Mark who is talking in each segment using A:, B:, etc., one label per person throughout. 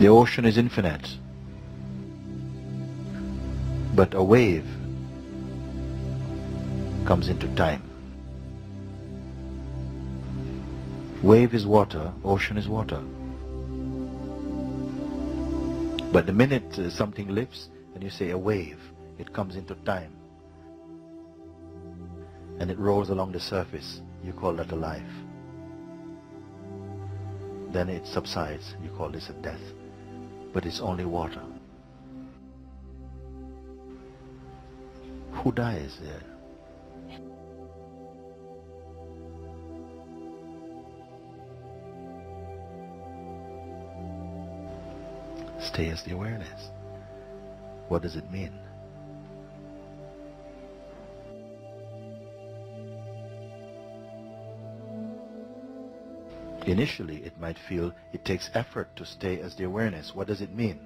A: The ocean is infinite, but a wave comes into time. Wave is water, ocean is water. But the minute something lifts and you say a wave, it comes into time and it rolls along the surface, you call that a life. Then it subsides, you call this a death. But it's only water. Who dies there? Stay as the awareness. What does it mean? Initially, it might feel it takes effort to stay as the awareness. What does it mean?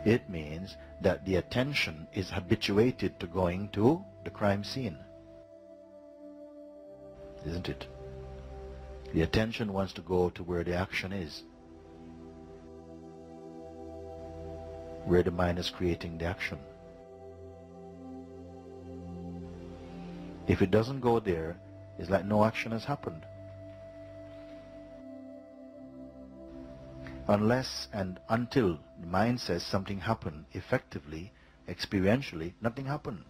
A: It means that the attention is habituated to going to the crime scene. Isn't it? The attention wants to go to where the action is, where the mind is creating the action. If it doesn't go there, it's like no action has happened. Unless and until the mind says something happened, effectively, experientially, nothing happened.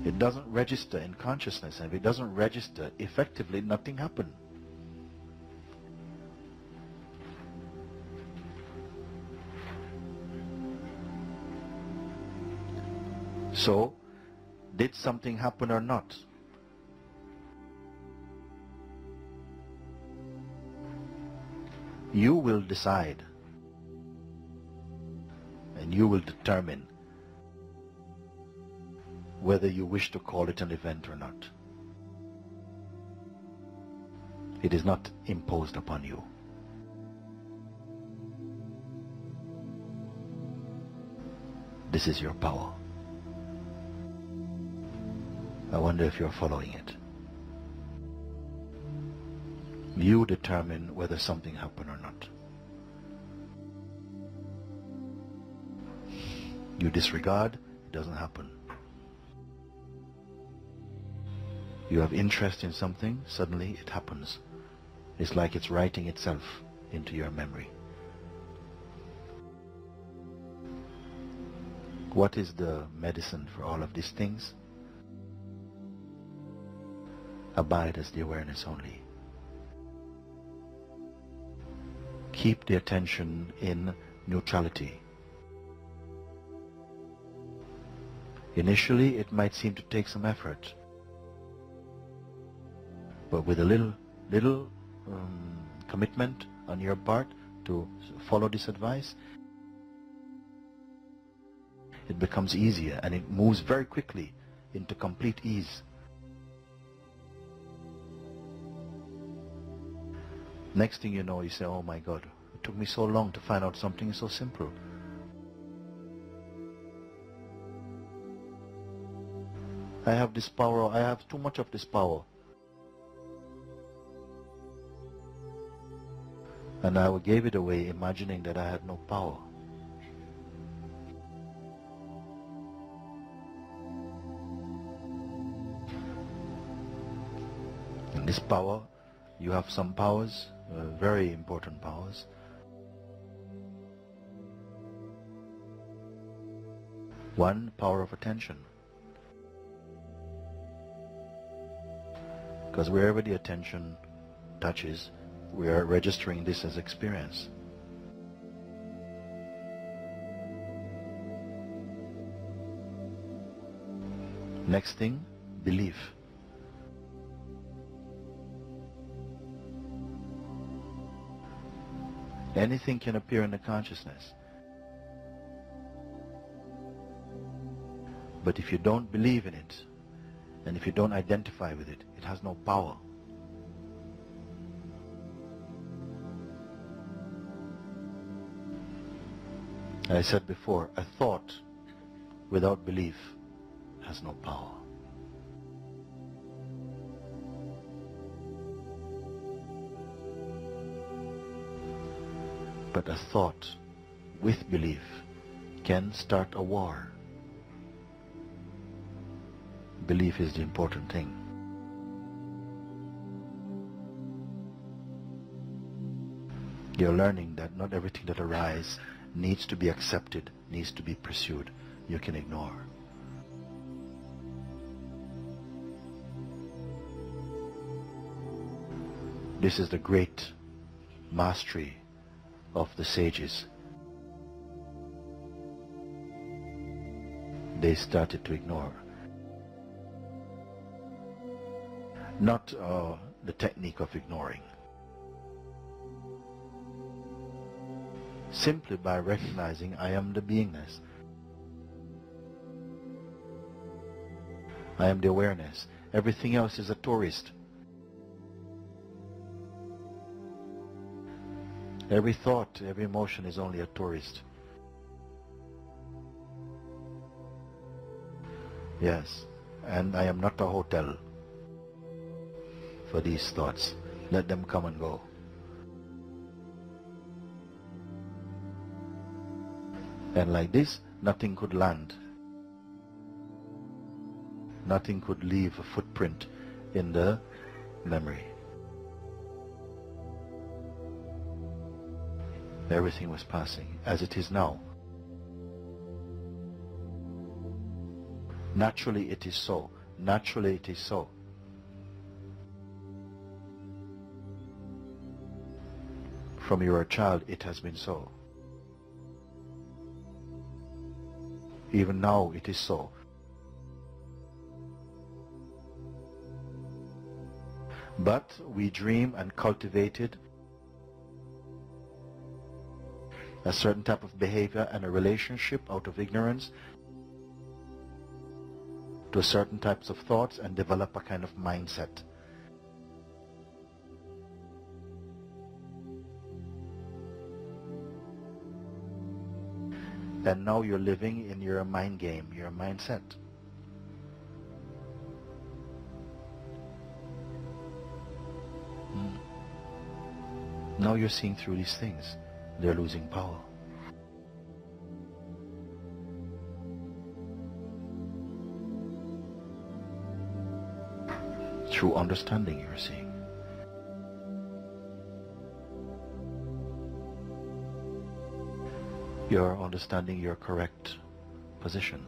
A: It doesn't register in consciousness, and if it doesn't register, effectively, nothing happened. So, did something happen or not? You will decide and you will determine whether you wish to call it an event or not. It is not imposed upon you. This is your power. I wonder if you're following it. You determine whether something happened or not. You disregard, it doesn't happen. You have interest in something, suddenly it happens. It's like it's writing itself into your memory. What is the medicine for all of these things? Abide as the awareness only. Keep the attention in neutrality. Initially, it might seem to take some effort, but with a little commitment on your part to follow this advice, it becomes easier and it moves very quickly into complete ease. Next thing you know, you say, oh my God, it took me so long to find out something so simple. I have this power, I have too much of this power. And I gave it away imagining that I had no power. And this power, you have some powers, very important powers. One, power of attention. Because wherever the attention touches, we are registering this as experience. Next thing, belief. Anything can appear in the consciousness. But if you don't believe in it, and if you don't identify with it, it has no power. I said before, a thought without belief has no power. But a thought with belief can start a war. Belief is the important thing. You're learning that not everything that arises needs to be accepted, needs to be pursued. You can ignore. This is the great mastery of the sages. They started to ignore. Not the technique of ignoring. Simply by recognizing I am the beingness. I am the awareness. Everything else is a tourist. Every thought, every emotion is only a tourist. Yes, and I am not a hotel for these thoughts. Let them come and go. And like this, nothing could land. Nothing could leave a footprint in the memory. Everything was passing, as it is now. Naturally it is so. Naturally it is so. From you are a child, it has been so. Even now it is so. But we dream and cultivated a certain type of behavior and a relationship out of ignorance to certain types of thoughts and develop a kind of mindset. And now you're living in your mind game, your mindset. Now you're seeing through these things. They're losing power. Through understanding you're seeing. You're understanding your correct position.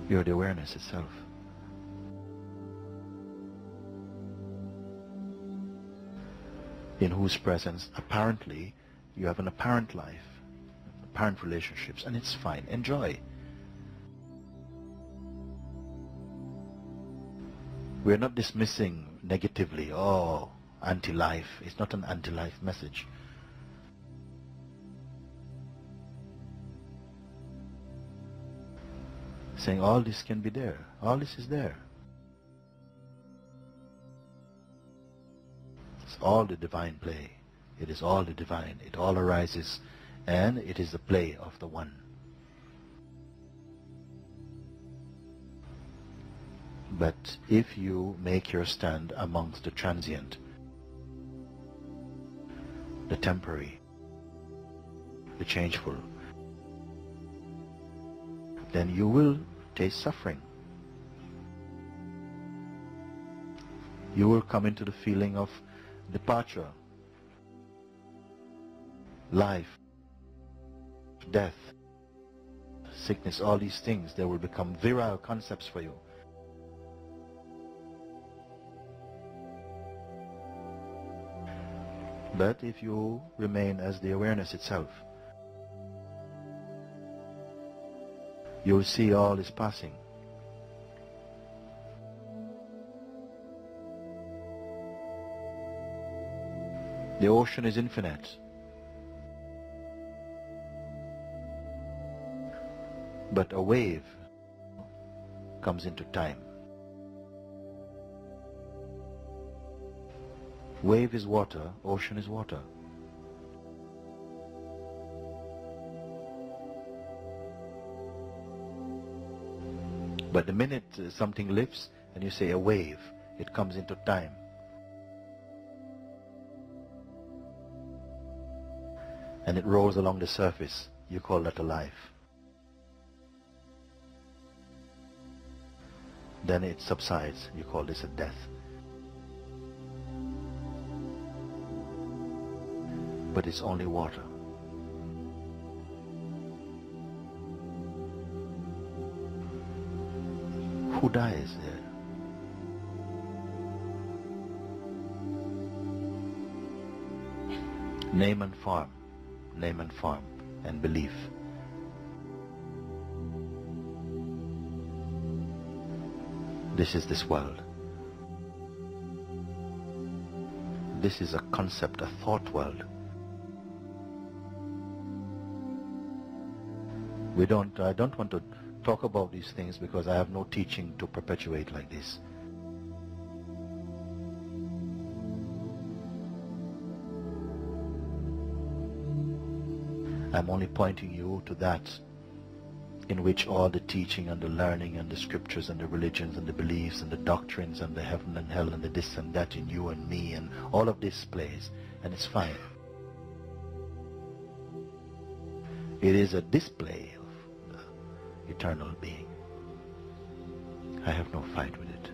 A: You're the awareness itself. In whose presence apparently you have an apparent life, apparent relationships, and it's fine. Enjoy. We're not dismissing negatively, oh, anti-life. It's not an anti-life message. Saying all this can be there. All this is there. It's all the divine play. It is all the divine. It all arises, and it is the play of the one. But if you make your stand amongst the transient, the temporary, the changeful, then you will taste suffering. You will come into the feeling of departure, life, death, sickness, all these things. They will become virile concepts for you. But if you remain as the awareness itself, you will see all is passing. The ocean is infinite. But a wave comes into time. Wave is water, ocean is water. But the minute something lifts, and you say a wave, it comes into time. And it rolls along the surface, you call that a life. Then it subsides, you call this a death. But it's only water. Who dies there? Name and form, and belief. This is this world. This is a concept, a thought world. I don't want to talk about these things because I have no teaching to perpetuate like this. I'm only pointing you to that in which all the teaching and the learning and the scriptures and the religions and the beliefs and the doctrines and the heaven and hell and the this and that in you and me and all of this plays, and it's fine. It is a display of the eternal being. I have no fight with it.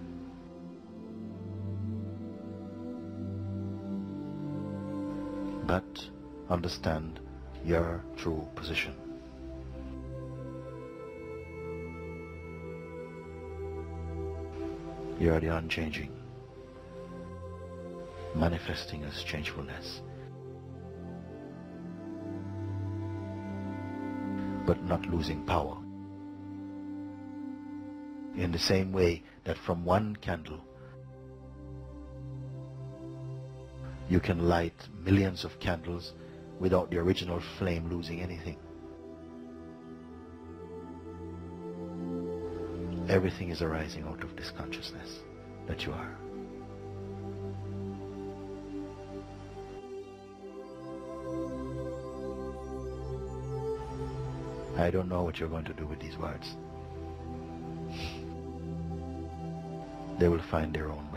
A: But understand your true position. You are the unchanging, manifesting as changefulness, but not losing power. In the same way that from one candle you can light millions of candles without the original flame losing anything. Everything is arising out of this consciousness that you are. I don't know what you're going to do with these words. They will find their own